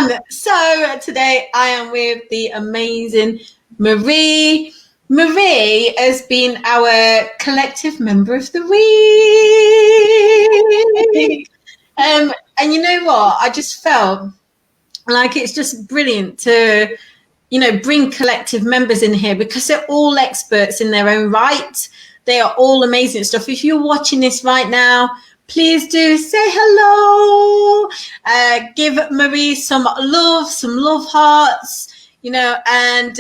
everyone. So today I am with the amazing Marie. Marie has been our collective member of the week. And you know what? I just felt like it's just brilliant to, bring collective members in here because they're all experts in their own right. They are all amazing stuff. If you're watching this right now, please do say hello. Give Marie some love hearts, and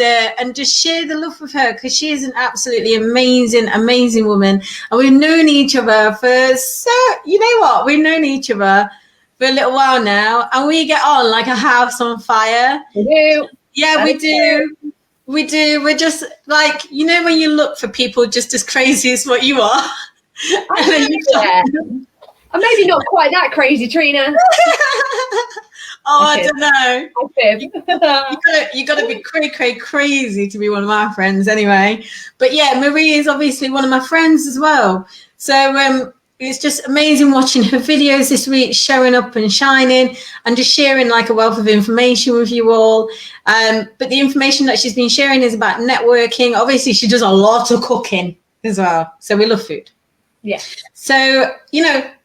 just share the love with her because she is an absolutely amazing woman. And we've known each other we've known each other for a little while now, and we get on like a house on fire. We do. Yeah, we do. We do. We're just like, when you look for people just as crazy as what you are. I'm maybe not quite that crazy, Trina. I don't know. You got to be crazy to be one of my friends anyway. But yeah, Marie is obviously one of my friends as well. So it's just amazing watching her videos this week, showing up and shining and just sharing like a wealth of information with you all. But the information that she's been sharing is about networking. Obviously, she does a lot of cooking as well. So we love food. Yeah. So,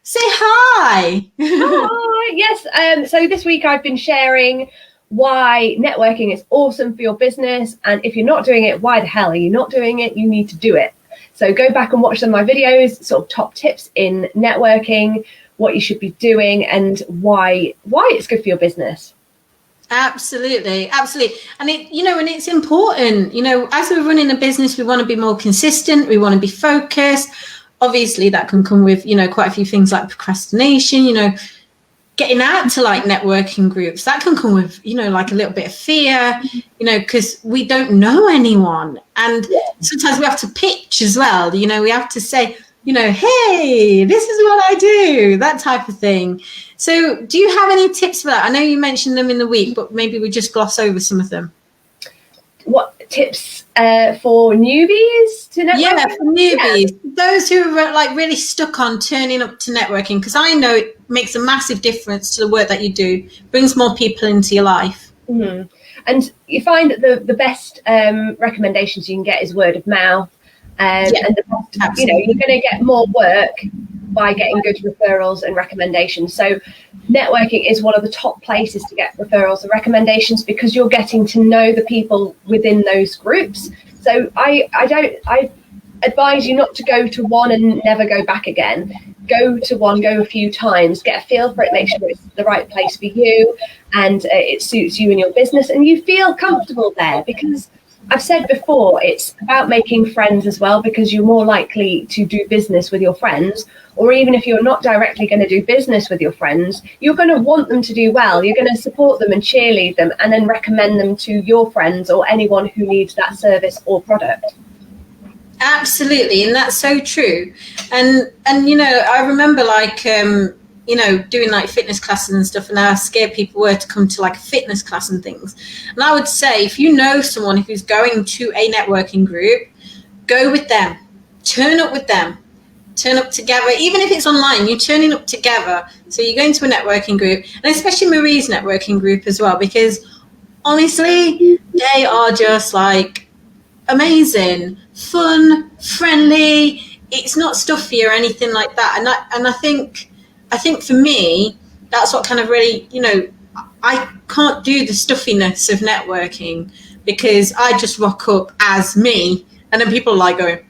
say hi. Hi. Yes. So this week I've been sharing why networking is awesome for your business. And if you're not doing it, why the hell are you not doing it? You need to do it. So go back and watch some of my videos, sort of top tips in networking, what you should be doing and why it's good for your business. Absolutely. And it's important, as we're running a business, we want to be more consistent. We want to be focused. Obviously that can come with, quite a few things like procrastination, getting out to like networking groups. That can come with, like a little bit of fear, because we don't know anyone. And sometimes we have to pitch as well. We have to say, hey, this is what I do, that type of thing. So do you have any tips for that? I know you mentioned them in the week, but maybe we just gloss over some of them. What tips for newbies to networking? Yeah, for newbies. Yeah. Those who are like really stuck on turning up to networking, because I know it makes a massive difference to the work that you do, brings more people into your life. Mm-hmm. And you find that the best recommendations you can get is word of mouth. And the best, you're going to get more work by getting good referrals and recommendations. So networking is one of the top places to get referrals and recommendations because you're getting to know the people within those groups. So I advise you not to go to one and never go back again. Go to one, go a few times, get a feel for it, make sure it's the right place for you and it suits you and your business and you feel comfortable there because I've said before, it's about making friends as well because you're more likely to do business with your friends, or even if you're not directly going to do business with your friends, you're going to want them to do well. You're going to support them and cheerlead them and then recommend them to your friends or anyone who needs that service or product. Absolutely, and that's so true. And I remember doing like fitness classes and stuff, and how scared people were to come to like a fitness class and things. And I would say, if you know someone who's going to a networking group, go with them, turn up with them, turn up together. Even if it's online, you're turning up together. So you're going to a networking group, and especially Marie's networking group as well, because honestly, they are just like amazing, fun, friendly. It's not stuffy or anything like that. And I think for me, that's what kind of really, I can't do the stuffiness of networking because I just rock up as me and then people are like going,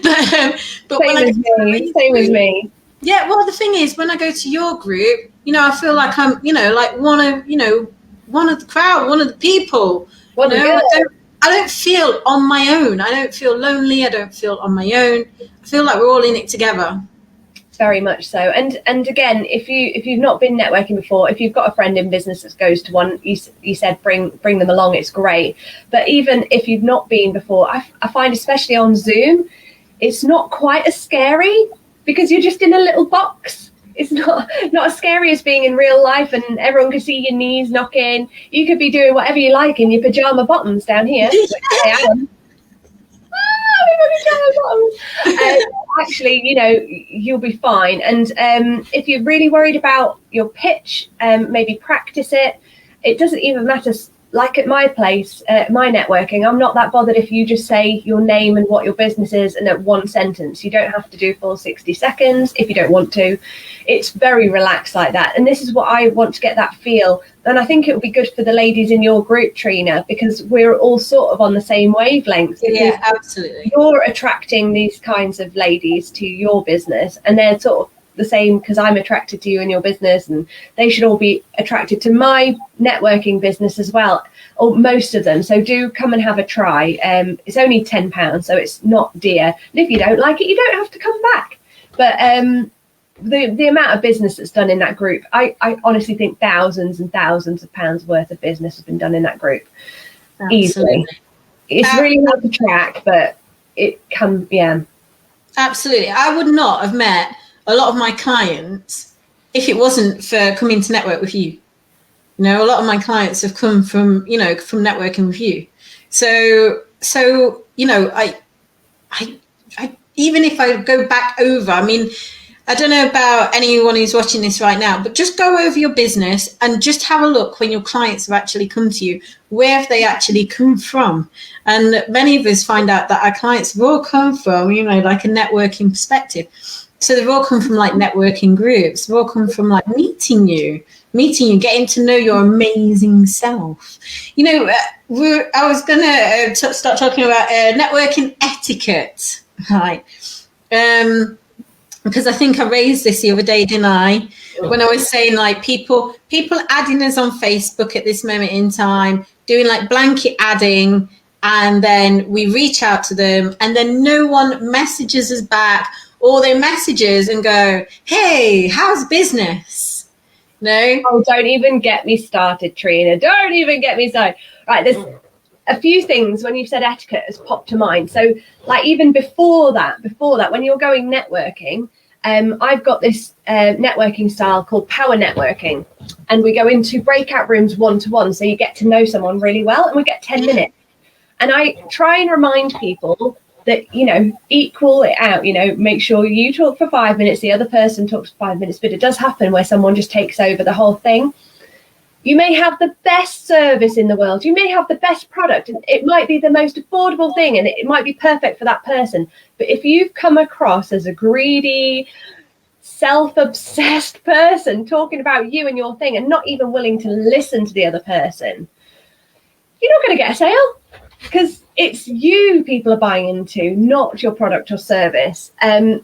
but same as me. Yeah, well, the thing is, when I go to your group, I feel like I'm, like one of the crowd, one of the people. I don't feel on my own. I don't feel lonely. I don't feel on my own. I feel like we're all in it together. Very much so. And again, if you've not been networking before, if you've got a friend in business that goes to one, you said bring them along, it's great. But even if you've not been before, I find especially on Zoom, it's not quite as scary because you're just in a little box. It's not as scary as being in real life and everyone can see your knees knocking. You could be doing whatever you like in your pajama bottoms down here. I am. actually, you'll be fine. And if you're really worried about your pitch, maybe practice it. It doesn't even matter. Like at my place, my networking, I'm not that bothered if you just say your name and what your business is and at one sentence. You don't have to do full 60 seconds if you don't want to. It's very relaxed like that. And this is what I want to get that feel. And I think it would be good for the ladies in your group, Trina, because we're all sort of on the same wavelength. Yeah, absolutely. You're attracting these kinds of ladies to your business, and they're sort of the same because I'm attracted to you and your business, and they should all be attracted to my networking business as well, or most of them. So do come and have a try. It's only £10, so it's not dear. And if you don't like it, you don't have to come back. But the amount of business that's done in that group, I honestly think thousands and thousands of pounds worth of business has been done in that group. Absolutely. Easily. It's really hard to track, but it can, yeah. Absolutely. I would not have met a lot of my clients if it wasn't for coming to network with you. A lot of my clients have come from, from networking with you. So I even if I go back over, I don't know about anyone who's watching this right now, but just go over your business and just have a look when your clients have actually come to you. Where have they actually come from? And many of us find out that our clients have all come from, like a networking perspective. So they've all come from like networking groups. They've all come from like meeting you, getting to know your amazing self. I was going to start talking about networking etiquette, right? Because I think I raised this the other day, didn't I? When I was saying like people adding us on Facebook at this moment in time, doing like blanket adding, and then we reach out to them, and then no one messages us back, or they message us and go, "Hey, how's business?" No? Oh, don't even get me started, Trina. Don't even get me started. Right, there's a few things when you've said etiquette has popped to mind. So, like even before that, when you're going networking, I've got this networking style called power networking, and we go into breakout rooms one-to-one, so you get to know someone really well, and we get 10 minutes. And I try and remind people that, equal it out, make sure you talk for 5 minutes, the other person talks for 5 minutes, but it does happen where someone just takes over the whole thing. You may have the best service in the world. You may have the best product. And it might be the most affordable thing, and it might be perfect for that person. But if you've come across as a greedy, self-obsessed person talking about you and your thing and not even willing to listen to the other person, you're not going to get a sale, because it's you people are buying into, not your product or service. And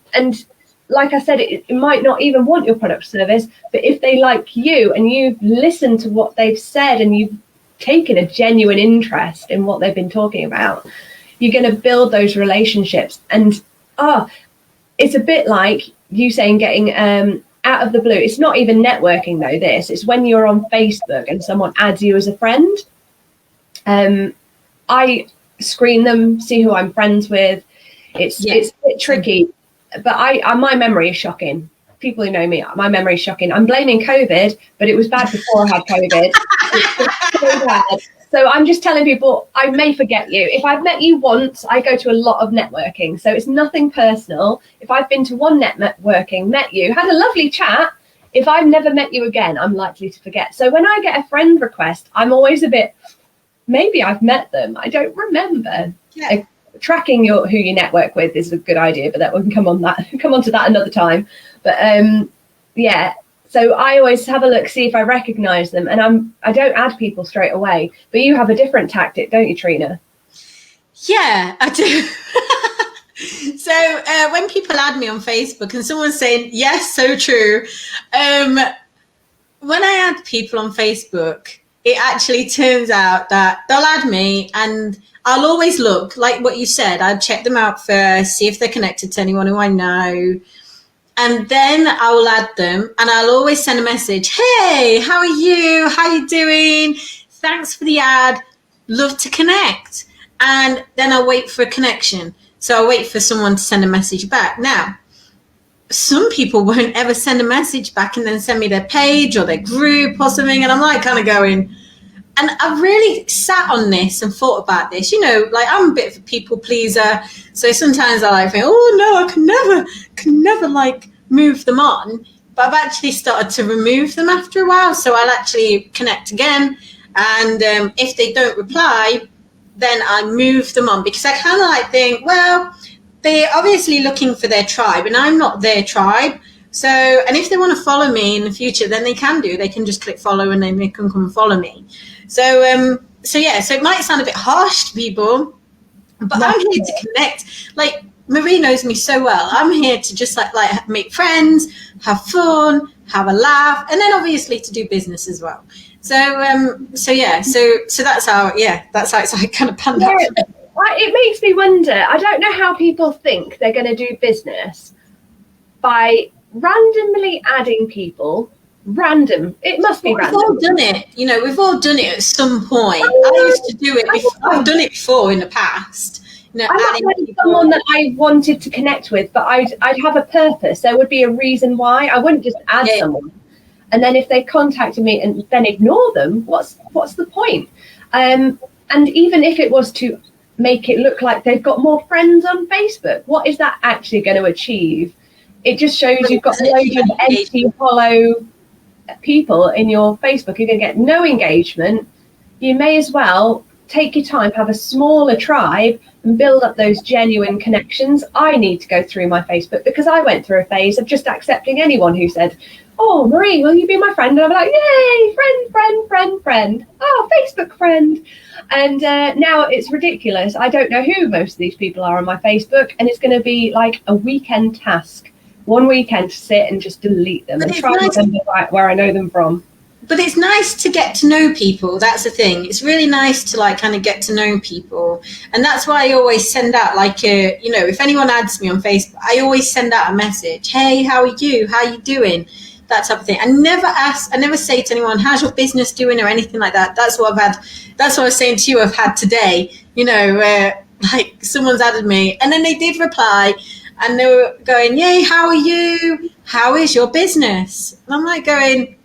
like I said, it might not even want your product or service, but if they like you and you've listened to what they've said and you've taken a genuine interest in what they've been talking about, you're going to build those relationships. And it's a bit like you saying getting out of the blue. It's not even networking though, this. It's when you're on Facebook and someone adds you as a friend. I screen them, see who I'm friends with. It's a bit tricky, but my memory is shocking. People who know me, my memory is shocking. I'm blaming COVID, but it was bad before I had COVID. It's so bad. So I'm just telling people I may forget you. If I've met you once, I go to a lot of networking. So it's nothing personal. If I've been to one networking, met you, had a lovely chat, if I've never met you again, I'm likely to forget. So when I get a friend request, I'm always a bit, maybe I've met them, I don't remember. Yeah. Tracking who you network with is a good idea, but that we can come on to that another time. But so I always have a look, see if I recognize them, and I don't add people straight away. But you have a different tactic, don't you, Trina? Yeah, I do. So when people add me on Facebook and someone's saying, yes, so true. When I add people on Facebook, it actually turns out that they'll add me, and I'll always look, like what you said, I'd check them out first, see if they're connected to anyone who I know. And then I will add them, and I'll always send a message. Hey, how are you? How are you doing? Thanks for the ad. Love to connect. And then I'll wait for a connection. So I'll wait for someone to send a message back. Now, some people won't ever send a message back and then send me their page or their group or something. And I'm like kind of going, and I really sat on this and thought about this. You know, like I'm a bit of a people pleaser, so sometimes I like think, oh no, I can never like move them on. But I've actually started to remove them after a while, so I'll actually connect again, and if they don't reply, then I move them on, because I kind of like think, well, they're obviously looking for their tribe, and I'm not their tribe. So, and if they want to follow me in the future, then they can do. They can just click follow, and then they can come follow me. So, so it might sound a bit harsh to people, but I'm here to connect. Like Marie knows me so well. I'm here to just like make friends, have fun, have a laugh, and then obviously to do business as well. So, so that's how it's like kind of panned out. It makes me wonder. I don't know how people think they're going to do business by randomly adding people. Random. It must be random. We've all done it. You know, we've all done it at some point. I used to do it. I've done it before in the past. You know, I'm not someone that I wanted to connect with, but I'd have a purpose. There would be a reason why. I wouldn't just add someone. And then if they contacted me and then ignore them, what's the point? And even if it was to make it look like they've got more friends on Facebook, what is that actually going to achieve? It just shows you've got loads of empty, hollow people in your Facebook. You're going to get no engagement. You may as well take your time, have a smaller tribe, and build up those genuine connections. I need to go through my Facebook because I went through a phase of just accepting anyone who said, oh, Marie, will you be my friend? And I'm like, yay, friend. Oh, Facebook friend. And now it's ridiculous. I don't know who most of these people are on my Facebook, and it's going to be like a weekend task. One weekend to sit and just delete them and try to remember where I know them from. But it's nice to get to know people. That's the thing. It's really nice to like kind of get to know people. And that's why I always send out like, you know, if anyone adds me on Facebook, I always send out a message. Hey, how are you? How are you doing? That type of thing. I never say to anyone, how's your business doing or anything like that. That's what I've had. That's what I was saying to you I've had today, you know, where like someone's added me and then they did reply and they were going, yay, how are you? How is your business? And I'm like going,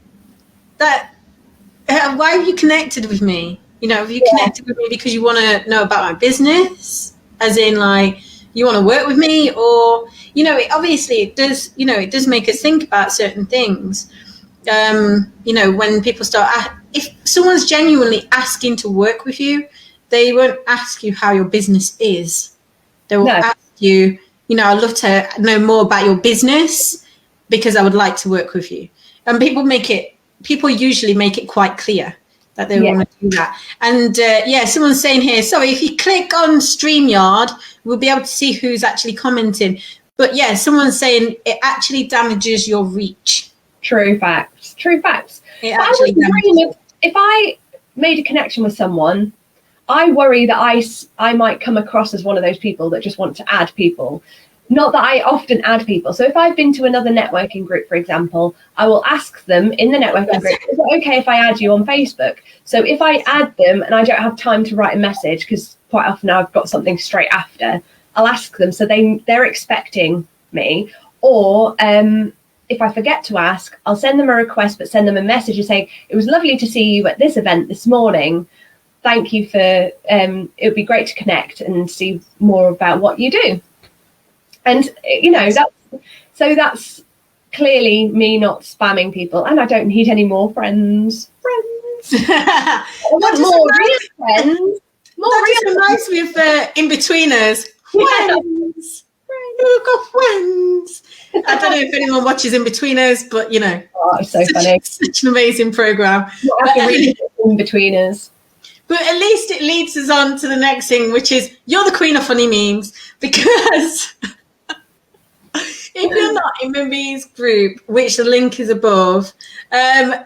why have you connected with me? You know, have you connected with me because you want to know about my business? As in like, you want to work with me? Or, you know, it does make us think about certain things. You know, when people start, if someone's genuinely asking to work with you, they won't ask you how your business is. They will ask you, you know, I'd love to know more about your business because I would like to work with you. And people usually make it quite clear that they want to do that. And someone's saying here, sorry, if you click on StreamYard, we'll be able to see who's actually commenting. But yeah, someone's saying it actually damages your reach. True facts. It actually damages. If I made a connection with someone, I worry that I might come across as one of those people that just want to add people. Not that I often add people. So if I've been to another networking group, for example, I will ask them in the networking group, is it okay if I add you on Facebook? So if I add them and I don't have time to write a message, because quite often I've got something straight after, I'll ask them so they're expecting me. Or if I forget to ask, I'll send them a request, but send them a message and say, it was lovely to see you at this event this morning. Thank you for, it would be great to connect and see more about what you do. And, you know, that's clearly me not spamming people. And I don't need any more friends. I want more real friends. That just reminds me of In-Betweeners. Friends. We've got friends. I don't know if anyone watches In-Betweeners, but, you know. Oh, it's so funny. Such an amazing programme. In-Betweeners. But at least it leads us on to the next thing, which is you're the queen of funny memes, because if you're not in Mimi's group, which the link is above,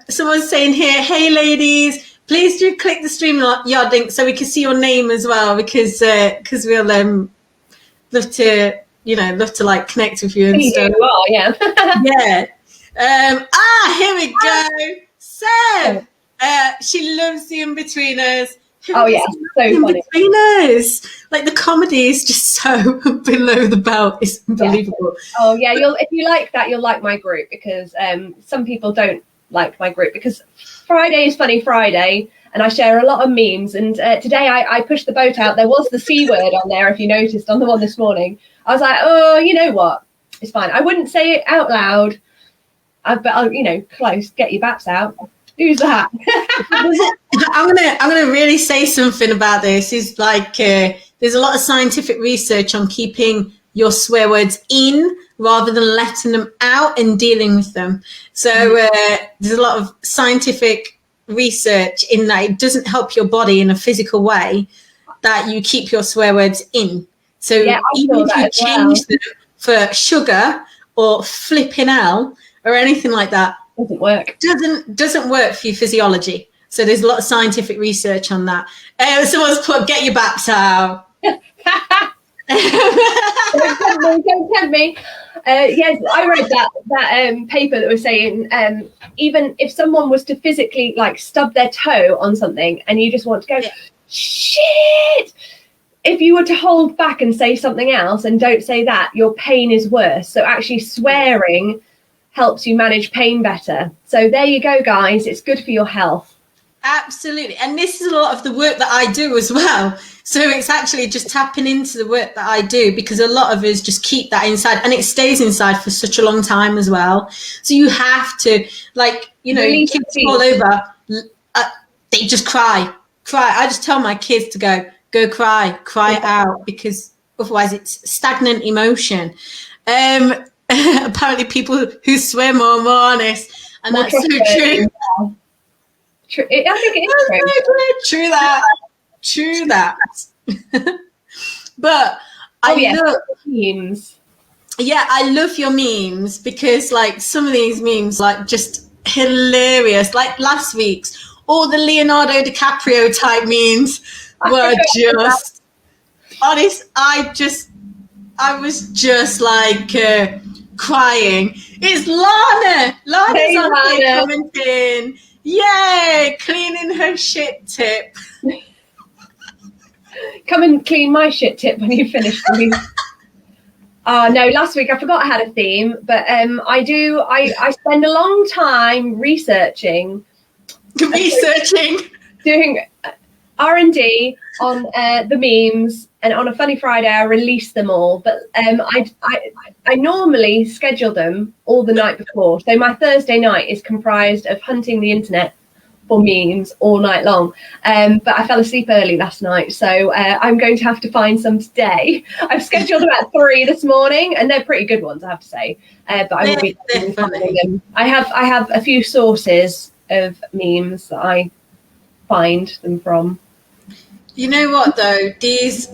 someone's saying here, hey ladies, please do click the StreamYard link so we can see your name as well, because we'll love to like connect with you and stuff. You are, yeah. Yeah. Here we go. So she loves the In-Betweeners. Oh yeah, so funny. In-Betweeners. Like the comedy is just so below the belt. It's unbelievable. Yeah. Oh yeah, if you like that, you'll like my group, because some people don't like my group, because Friday is Funny Friday, and I share a lot of memes. And today I pushed the boat out. There was the C word on there, if you noticed, on the one this morning. I was like, oh, you know what? It's fine. I wouldn't say it out loud, but I'll, you know, close. Get your baps out. Who's that? I'm gonna really say something about this. Is like there's a lot of scientific research on keeping your swear words in rather than letting them out and dealing with them. So there's a lot of scientific research in that it doesn't help your body in a physical way that you keep your swear words in. So even if you change them for sugar or flipping hell or anything like that, doesn't work for your physiology. So there's a lot of scientific research on that. Someone's put, get your baps out. Don't tempt me. Yes, I read that paper that was saying even if someone was to physically like stub their toe on something and you just want to go, shit, if you were to hold back and say something else and don't say that, your pain is worse. So actually swearing helps you manage pain better. So there you go, guys. It's good for your health. Absolutely. And this is a lot of the work that I do as well. So it's actually just tapping into the work that I do, because a lot of us just keep that inside and it stays inside for such a long time as well. So you have to, like, you know, kids all over, they just cry. I just tell my kids to go cry it out, because otherwise it's stagnant emotion. Apparently people who swear more are more honest, and that's so true. I think it is true that. But I love memes. Yeah, I love your memes, because like some of these memes like just hilarious. Like last week's, all the Leonardo DiCaprio type memes were just honest. I was just like crying. It's Lana. Lana's on here commenting. Yay, cleaning her shit tip. Come and clean my shit tip when you finish. No, last week I forgot I had a theme, but I spend a long time researching, doing R&D on the memes, and on a Funny Friday I release them all. But I normally schedule them all the night before. So my Thursday night is comprised of hunting the internet for memes all night long. But I fell asleep early last night, so I'm going to have to find some today. I've scheduled about 3 this morning, and they're pretty good ones, I have to say. But I will be finding them. I have a few sources of memes that I find them from. You know what though? These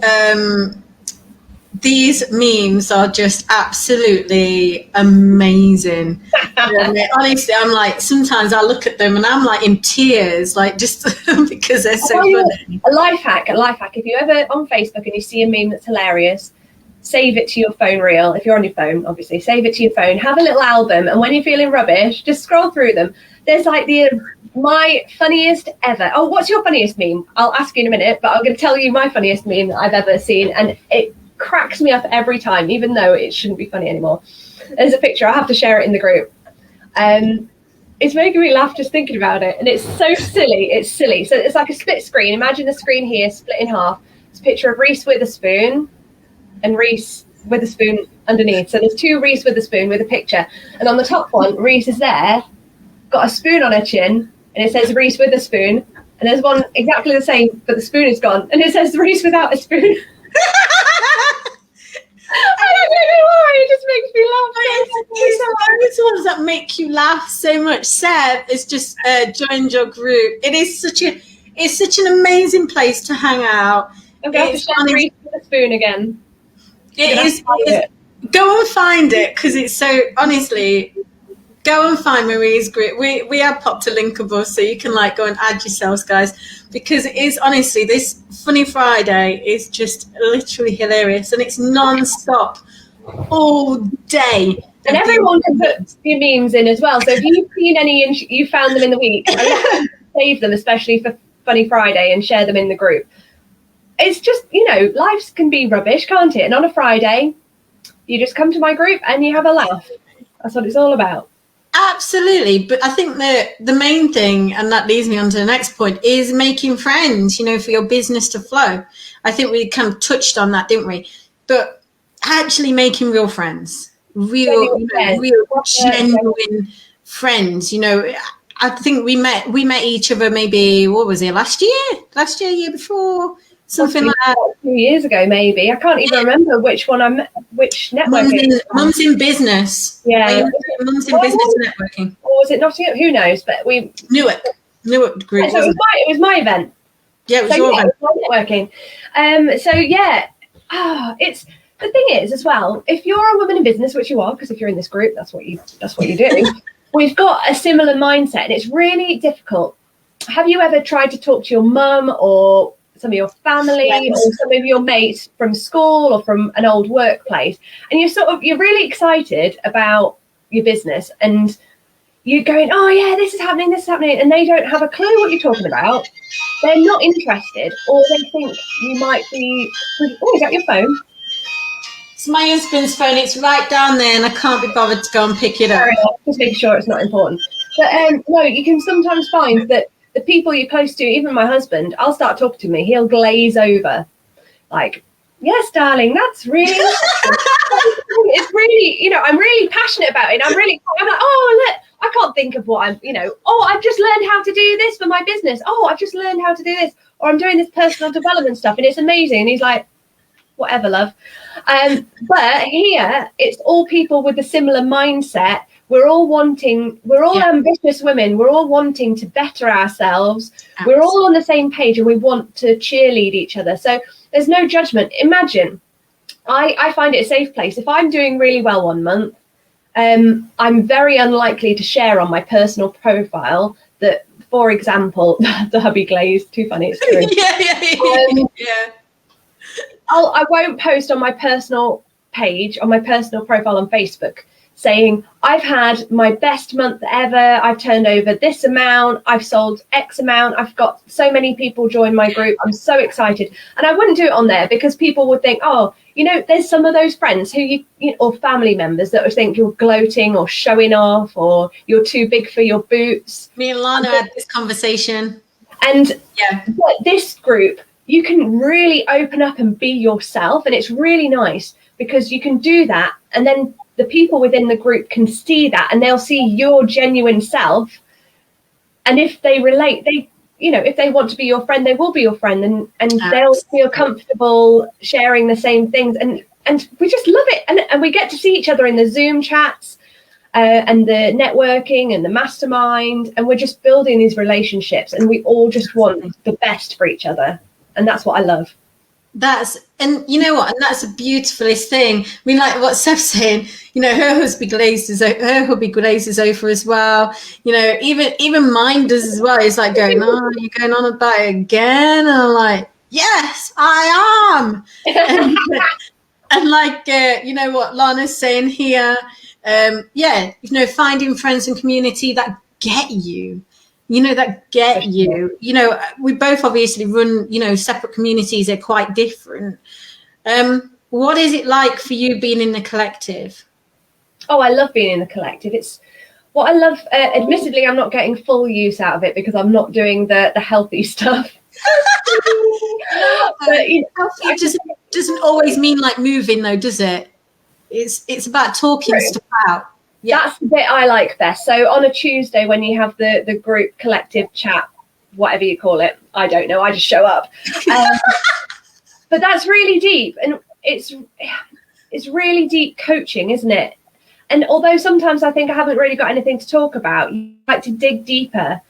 memes are just absolutely amazing. Honestly, I'm like, sometimes I look at them and I'm like in tears, like just because they're so funny. A life hack. If you're ever on Facebook and you see a meme that's hilarious, save it to your phone reel. If you're on your phone, obviously, save it to your phone. Have a little album, and when you're feeling rubbish, just scroll through them. There's like my funniest ever. Oh, what's your funniest meme? I'll ask you in a minute, but I'm going to tell you my funniest meme that I've ever seen, and it cracks me up every time, even though it shouldn't be funny anymore. There's a picture. I'll have to share it in the group. It's making me laugh just thinking about it, and it's so silly. It's silly. So it's like a split screen. Imagine the screen here split in half. It's a picture of Reese Witherspoon and Reese Witherspoon underneath. So there's 2 Reese Witherspoon with a picture, and on the top one, Reese is there, got a spoon on her chin, and it says Reese Witherspoon. And there's one exactly the same, but the spoon is gone, and it says Reese without a spoon. I don't know why, it just makes me laugh. It's the ones that make you laugh so much. Seb has just joined your group. It's such an amazing place to hang out. I'm going to share Reese with a spoon again. It is. Go and find it, because it's so, honestly, go and find Marie's group. We have popped a link above, so you can like go and add yourselves, guys, because it is honestly, this Funny Friday is just literally hilarious, and it's non-stop all day. And everyone can put your memes in as well. So if you've seen any and you found them in the week, save them, especially for Funny Friday, and share them in the group. It's just, life can be rubbish, can't it? And on a Friday, you just come to my group and you have a laugh. That's what it's all about. Absolutely. But I think that the main thing, and that leads me on to the next point, is making friends, you know, for your business to flow. I think we kind of touched on that, didn't we? But actually making real friends, real, real genuine friends. You know, I think we met each other maybe, what was it, last year, year before, something like that. 2 years ago, maybe. I can't even remember which one I met, which networking. Mums in Business. Yeah. Mums in Business networking. Or was it Nottingham? Who knows? But we knew it group. Yeah, so it was my event. Yeah, it was your event. It was my networking. So yeah, it's the thing is as well. If you're a woman in business, which you are, because if you're in this group, that's what you do. We've got a similar mindset, and it's really difficult. Have you ever tried to talk to your mum or some of your family or some of your mates from school or from an old workplace, and you're really excited about your business, and you're going, oh yeah, this is happening, and they don't have a clue what you're talking about. They're not interested, or they think you might be. Oh, is that your phone? It's my husband's phone. It's right down there, and I can't be bothered to go and pick it up. Just make sure it's not important. But no, you can sometimes find that the people you're close to, even my husband, I'll start talking to me, he'll glaze over, like, yes, darling, that's really it's really, you know, I'm really passionate about it. I'm like, oh, look, I can't think of what I'm, you know, oh, I've just learned how to do this for my business. Oh, I've just learned how to do this, or I'm doing this personal development stuff, and it's amazing. And he's like, whatever, love. But here, it's all people with a similar mindset. We're all ambitious women. We're all wanting to better ourselves. Absolutely. We're all on the same page, and we want to cheerlead each other. So there's no judgment. Imagine, I find it a safe place. If I'm doing really well one month, I'm very unlikely to share on my personal profile that, for example, the hubby glaze, too funny, it's true. Yeah. I won't post on my personal page, on my personal profile on Facebook, saying, I've had my best month ever, I've turned over this amount, I've sold X amount, I've got so many people join my group, I'm so excited. And I wouldn't do it on there because people would think, oh, you know, there's some of those friends who you or family members that would think you're gloating or showing off or you're too big for your boots. Me and Lana had this conversation. And but this group, you can really open up and be yourself, and it's really nice because you can do that, and then the people within the group can see that, and they'll see your genuine self. And if they relate, if they want to be your friend, they will be your friend, and they'll feel comfortable sharing the same things, and we just love it, and we get to see each other in the Zoom chats and the networking and the mastermind, and we're just building these relationships, and we all just want the best for each other. And that's what I love. And you know what? And that's the beautifulest thing. I mean, like what Steph's saying, you know, her hubby glazes over as well. You know, even mine does as well. It's like going, oh, you're going on about it again. And I'm like, yes, I am. and like, you know what Lana's saying here. Finding friends and community that get you. You know, that get you. You know, we both obviously run, you know, separate communities. They're quite different. What is it like for you being in the collective? Oh, I love being in the collective. It's what I love. Admittedly, I'm not getting full use out of it because I'm not doing the healthy stuff. But it doesn't always mean like moving, though, does it? It's about talking stuff out. Yeah. That's the bit I like best. So on a Tuesday when you have the group collective chat, whatever you call it, I don't know, I just show up. But that's really deep, and it's really deep coaching, isn't it? And although sometimes I think I haven't really got anything to talk about, you like to dig deeper,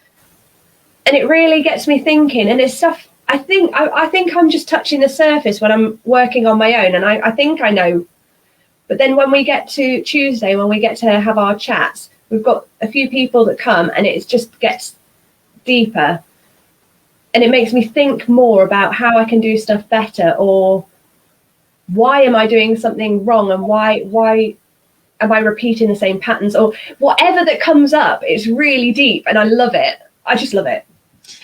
and it really gets me thinking. And it's stuff I think I'm just touching the surface when I'm working on my own, and I think I know. But then when we get to Tuesday, when we get to have our chats, we've got a few people that come, and it just gets deeper. And it makes me think more about how I can do stuff better, or why am I doing something wrong, and why am I repeating the same patterns, or whatever that comes up. It's really deep, and I love it. I just love it.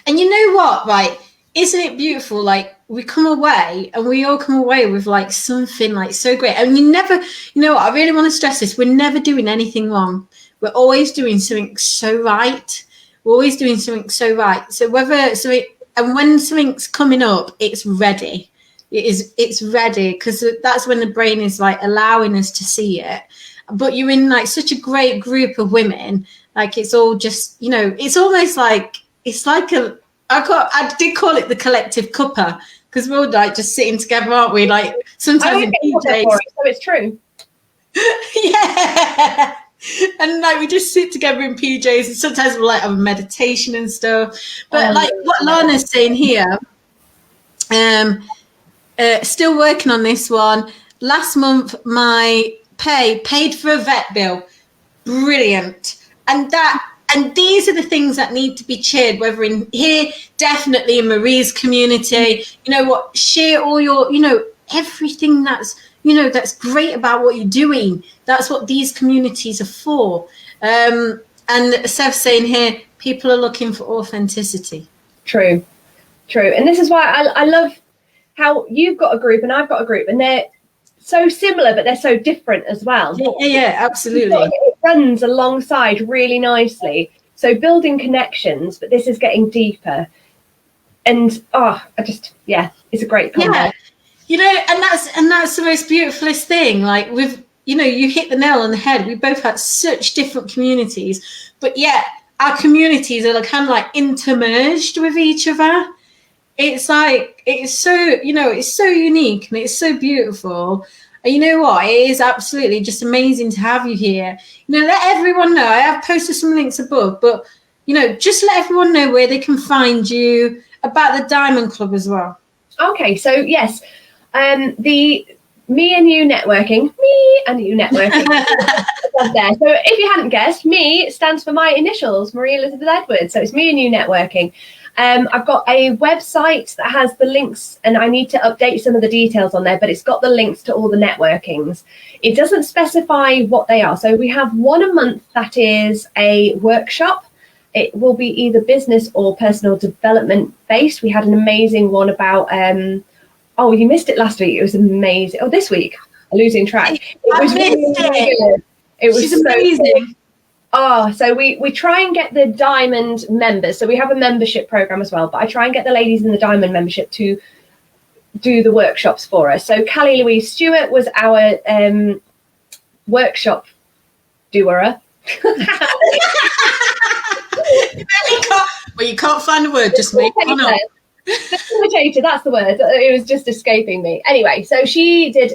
And you know what, right? Isn't it beautiful? Like, we come away and we all come away with like something like so great. And you know what, I really want to stress this. We're never doing anything wrong. we're always doing something so right. We're always doing something so right. So when something's coming up, it's ready. It's ready, because that's when the brain is like allowing us to see it. But you're in like such a great group of women, like it's all just, it's almost like, it's like I did call it the collective cuppa, because we're all like just sitting together, aren't we? Like sometimes in PJs. So it's true. Yeah. And like we just sit together in PJs, and sometimes we'll like have a meditation and stuff. But like what Lana's saying here, still working on this one. Last month my pay paid for a vet bill. Brilliant. And these are the things that need to be cheered, whether in here, definitely in Marie's community, share all your, everything that's great about what you're doing. That's what these communities are for. And Seth's saying here, people are looking for authenticity. True. And this is why I love how you've got a group and I've got a group, and they're so similar, but they're so different as well. Yeah, absolutely. It runs alongside really nicely. So building connections, but this is getting deeper. And it's a great combo. Yeah. And that's the most beautifulest thing. Like you hit the nail on the head. We both had such different communities, but yet our communities are kind of like intermerged with each other. It's like, it's so, it's so unique and it's so beautiful. And you know what? It is absolutely just amazing to have you here. Let everyone know. I have posted some links above, but, just let everyone know where they can find you, about the Diamond Club as well. Okay, so yes, the Me and You networking. There. So if you hadn't guessed, me stands for my initials, Marie Elizabeth Edwards. So it's Me and You networking. I've got a website that has the links, and I need to update some of the details on there, but it's got the links to all the networkings. It doesn't specify what they are. So we have one a month that is a workshop. It will be either business or personal development based. We had an amazing one about, you missed it last week. It was amazing. Oh, this week, I'm losing track. It was really good. It was amazing. So we try and get the Diamond members. So we have a membership program as well, but I try and get the ladies in the Diamond membership to do the workshops for us. So Callie Louise Stewart was our workshop doer. You can't find a word, just make one up. Facilitator, that's the word. It was just escaping me. Anyway, so she did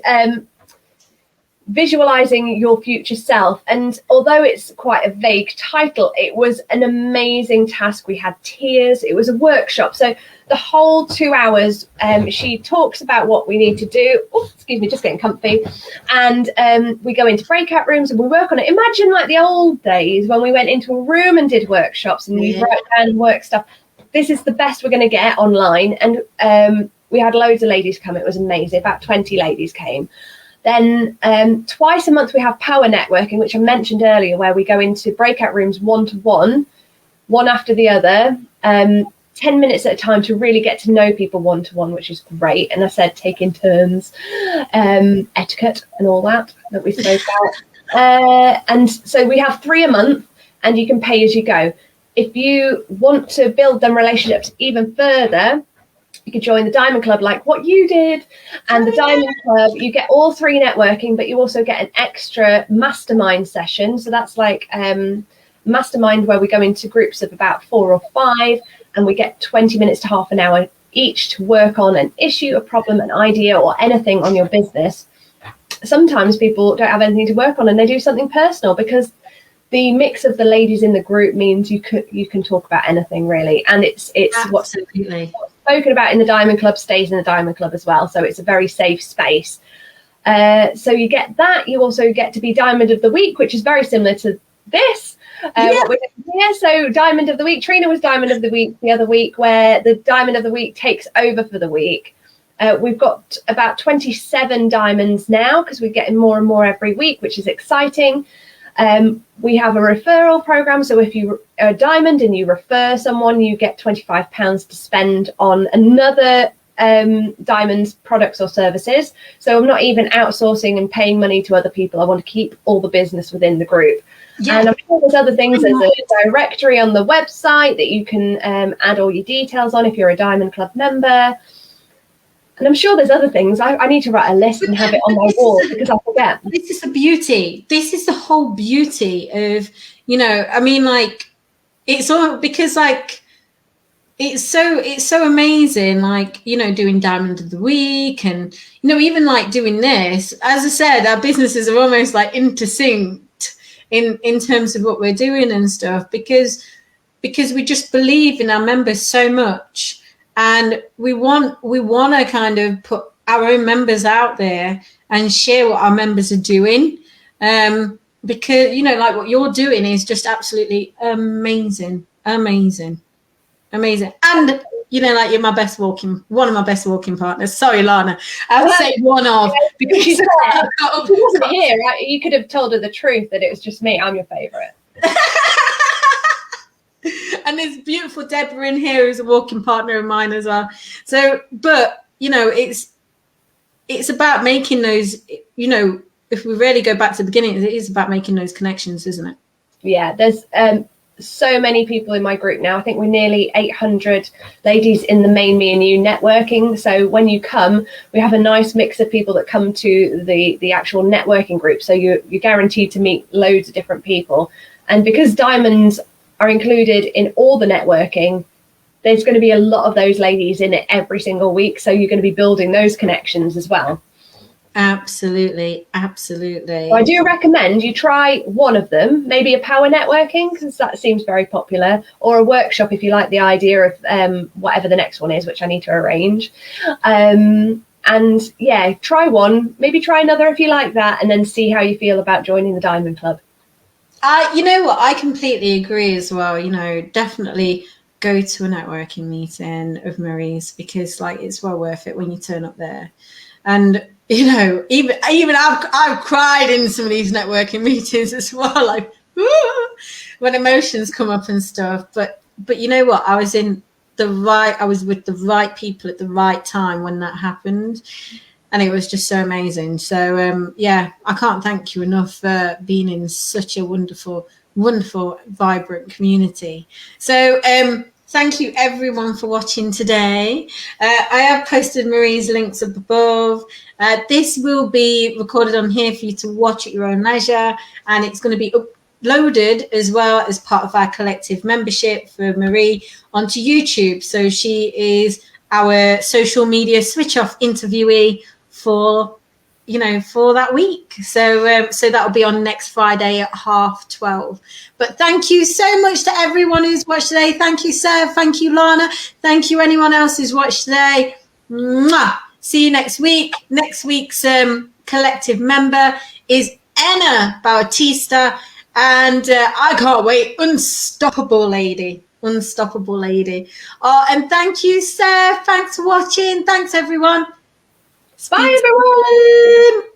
visualizing your future self, and although it's quite a vague title, it was an amazing task. We had tears. It was a workshop, so the whole 2 hours she talks about what we need to do. Excuse me, just getting comfy. And we go into breakout rooms and we work on it. Imagine like the old days when we went into a room and did workshops and we wrote down work stuff. This is the best we're going to get online. And we had loads of ladies come. It was amazing. About 20 ladies came. Then twice a month we have power networking, which I mentioned earlier, where we go into breakout rooms one-to-one, one after the other, 10 minutes at a time to really get to know people one-to-one, which is great. And I said taking turns, etiquette and all that we spoke about. And so we have 3 a month, and you can pay as you go. If you want to build them relationships even further, you could join the Diamond Club like what you did. And the Diamond Club, you get all 3 networking, but you also get an extra mastermind session. So that's like mastermind where we go into groups of about 4 or 5, and we get 20 minutes to half an hour each to work on an issue, a problem, an idea, or anything on your business. Sometimes people don't have anything to work on and they do something personal, because the mix of the ladies in the group means you can talk about anything really. And it's what's spoken about in the Diamond Club stays in the Diamond Club as well. So it's a very safe space. So you get that. You also get to be Diamond of the Week, which is very similar to this. So Diamond of the Week, Trina was Diamond of the Week the other week, where the Diamond of the Week takes over for the week. We've got about 27 diamonds now, because we're getting more and more every week, which is exciting. We have a referral program. So if you are a diamond and you refer someone, you get £25 to spend on another diamond's products or services. So I'm not even outsourcing and paying money to other people. I want to keep all the business within the group. And I'm sure there's other things. There's a directory on the website that you can add all your details on if you're a Diamond Club member. And I'm sure there's other things. I need to write a list and have it on my wall because I forget. This is the beauty. This is the whole beauty of, you know, I mean, like, it's all because, like, it's so amazing, like, you know, doing Diamond of the Week and, you know, even like doing this. As I said, our businesses are almost like intersynced in terms of what we're doing and stuff because we just believe in our members so much. And we want to kind of put our own members out there and share what our members are doing. Because, you know, like what you're doing is just absolutely amazing. And, you know, like you're one of my best walking partners. Sorry, Lana. I would say one of. Because she wasn't here, right? You could have told her the truth that it was just me. I'm your favourite. And there's beautiful Deborah in here who's a walking partner of mine as well. So, but, you know, it's about making those, you know, if we really go back to the beginning, it is about making those connections, isn't it? Yeah, there's so many people in my group now. I think we're nearly 800 ladies in the main Me and You networking. So when you come, we have a nice mix of people that come to the actual networking group. So you're guaranteed to meet loads of different people. And because diamonds are included in all the networking, there's going to be a lot of those ladies in it every single week. So you're going to be building those connections as well. Absolutely. So I do recommend you try one of them, maybe a power networking, because that seems very popular, or a workshop if you like the idea of whatever the next one is, which I need to arrange. And yeah, try one, maybe try another if you like that, and then see how you feel about joining the Diamond Club. You know what? I completely agree as well. You know, definitely go to a networking meeting of Marie's because, like, it's well worth it when you turn up there. And you know, even I've cried in some of these networking meetings as well, like when emotions come up and stuff. But you know what? I was with the right people at the right time when that happened. And it was just so amazing. So, yeah, I can't thank you enough for being in such a wonderful, wonderful, vibrant community. So thank you, everyone, for watching today. I have posted Marie's links up above. This will be recorded on here for you to watch at your own leisure. And it's going to be uploaded as well as part of our collective membership for Marie onto YouTube. So she is our social media switch-off interviewee for that week. So that'll be on next Friday at 12:30. But thank you so much to everyone who's watched today. Thank you, Sarah. Thank you, Lana. Thank you, anyone else who's watched today. Mwah! See you next week. Next week's collective member is Anna Bautista, and I can't wait. Unstoppable lady. And thank you, Sarah. Thanks for watching. Thanks, everyone. Bye, everyone.